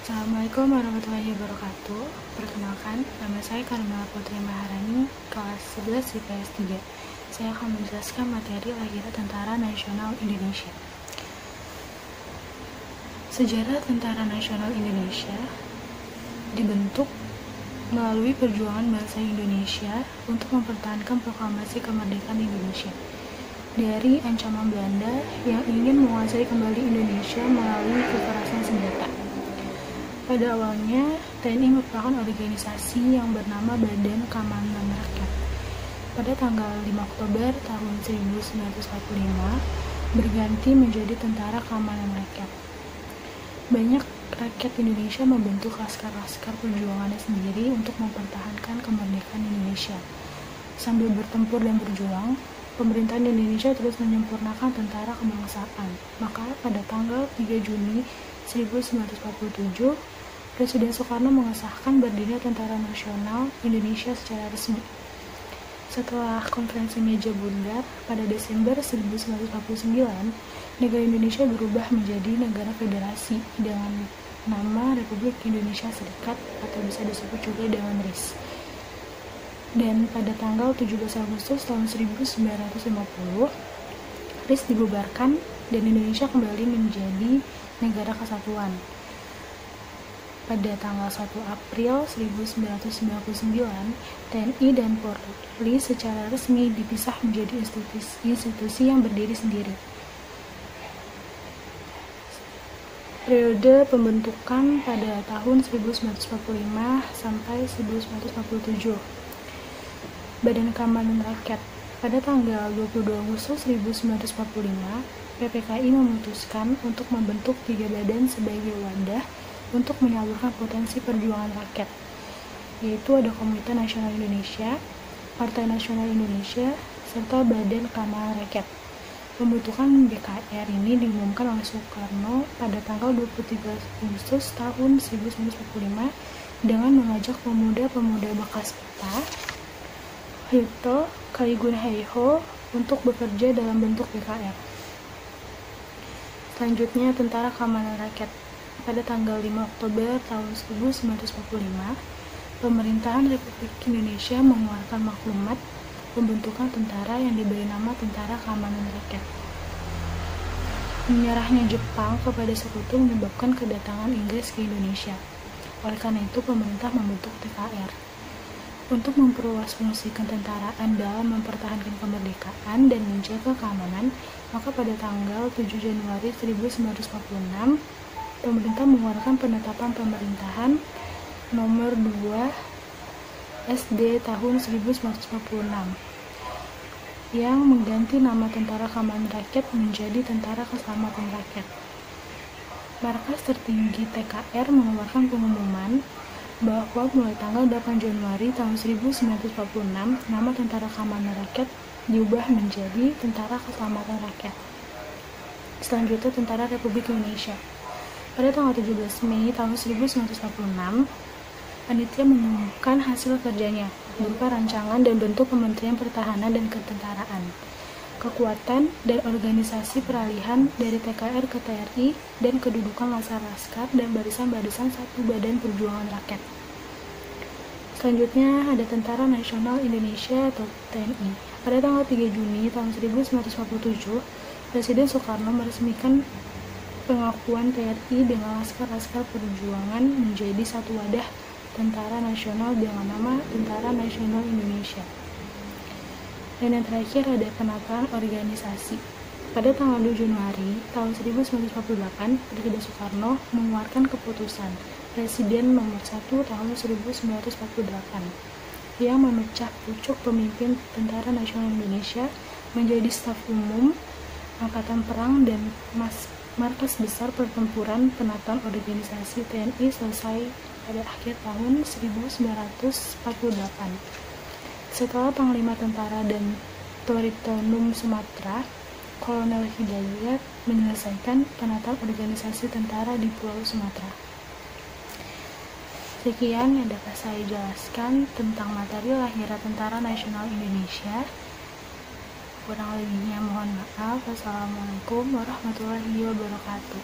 Assalamualaikum warahmatullahi wabarakatuh. Perkenalkan, nama saya Karmela Putri Maharani, kelas 11 IPS 3. Saya akan menjelaskan materi lahir Tentara Nasional Indonesia. Sejarah Tentara Nasional Indonesia dibentuk melalui perjuangan bangsa Indonesia untuk mempertahankan proklamasi kemerdekaan Indonesia dari ancaman Belanda yang ingin menguasai kembali Indonesia melalui kekerasan senjata. Pada awalnya, TNI merupakan organisasi yang bernama Badan Keamanan Rakyat. Pada tanggal 5 Oktober tahun 1945, berganti menjadi Tentara Keamanan Rakyat. Banyak rakyat Indonesia membentuk laskar-laskar perjuangannya sendiri untuk mempertahankan kemerdekaan Indonesia. Sambil bertempur dan berjuang, pemerintahan Indonesia terus menyempurnakan tentara kebangsaan. Maka pada tanggal 3 Juni 1947, Presiden Soekarno mengesahkan berdirinya Tentara Nasional Indonesia secara resmi. Setelah konferensi meja bundar pada Desember 1949, negara Indonesia berubah menjadi negara federasi dengan nama Republik Indonesia Serikat atau bisa disebut juga dengan RIS. Dan pada tanggal 17 Agustus tahun 1950, RIS dibubarkan dan Indonesia kembali menjadi negara kesatuan. Pada tanggal 1 April 1999, TNI dan Polri secara resmi dipisah menjadi institusi yang berdiri sendiri. Periode pembentukan pada tahun 1945 sampai 1947. Badan Keamanan Rakyat. Pada tanggal 22 Agustus 1945, PPKI memutuskan untuk membentuk 3 badan sebagai wadah untuk menyalurkan potensi perjuangan rakyat, yaitu ada Komite Nasional Indonesia, Partai Nasional Indonesia, serta Badan Keamanan Rakyat. Pembentukan BKR ini diumumkan oleh Soekarno pada tanggal 23 Agustus tahun 1945 dengan mengajak pemuda-pemuda bekas peta Hito Kaigun Heiho untuk bekerja dalam bentuk BKR. Selanjutnya, Tentara Keamanan Rakyat. Pada tanggal 5 Oktober tahun 1945, pemerintahan Republik Indonesia mengeluarkan maklumat pembentukan tentara yang diberi nama Tentara Keamanan Rakyat. Menyerahnya Jepang kepada Sekutu menyebabkan kedatangan Inggris ke Indonesia. Oleh karena itu, pemerintah membentuk TKR untuk memperluas fungsi ketentaraan dalam mempertahankan kemerdekaan dan menjaga keamanan. Maka pada tanggal 7 Januari 1946, pemerintah mengeluarkan penetapan pemerintahan nomor 2 SD tahun 1946 yang mengganti nama Tentara Keamanan Rakyat menjadi Tentara Keselamatan Rakyat. Markas tertinggi TKR mengeluarkan pengumuman bahwa mulai tanggal 8 Januari tahun 1946 nama Tentara Keamanan Rakyat diubah menjadi Tentara Keselamatan Rakyat. Selanjutnya, Tentara Republik Indonesia. Pada tanggal 17 Mei tahun 1946, panitia mengumumkan hasil kerjanya berupa rancangan dan bentuk Kementerian Pertahanan dan Ketentaraan, kekuatan dan organisasi peralihan dari TKR ke TRI, dan kedudukan laskar-laskar dan barisan-barisan satu Badan Perjuangan Rakyat. Selanjutnya ada Tentara Nasional Indonesia atau TNI. Pada tanggal 3 Juni tahun 1947, Presiden Soekarno meresmikan pengakuan TRI dengan laskar-laskar perjuangan menjadi satu wadah tentara nasional dengan nama Tentara Nasional Indonesia. Dan yang terakhir ada penataan organisasi. Pada tanggal 2 Januari tahun 1948, Presiden Soekarno mengeluarkan keputusan Presiden nomor 1 tahun 1948 yang memecah pucuk pemimpin Tentara Nasional Indonesia menjadi staf umum, angkatan perang, dan markas besar pertempuran. Penataan organisasi TNI selesai pada akhir tahun 1948. Setelah Panglima Tentara dan Toritonum Sumatera, Kolonel Hidayat menyelesaikan penataan organisasi tentara di Pulau Sumatera. Sekian yang dapat saya jelaskan tentang materi lahir Tentara Nasional Indonesia. Kurang lebihnya mohon maaf. Wassalamualaikum warahmatullahi wabarakatuh.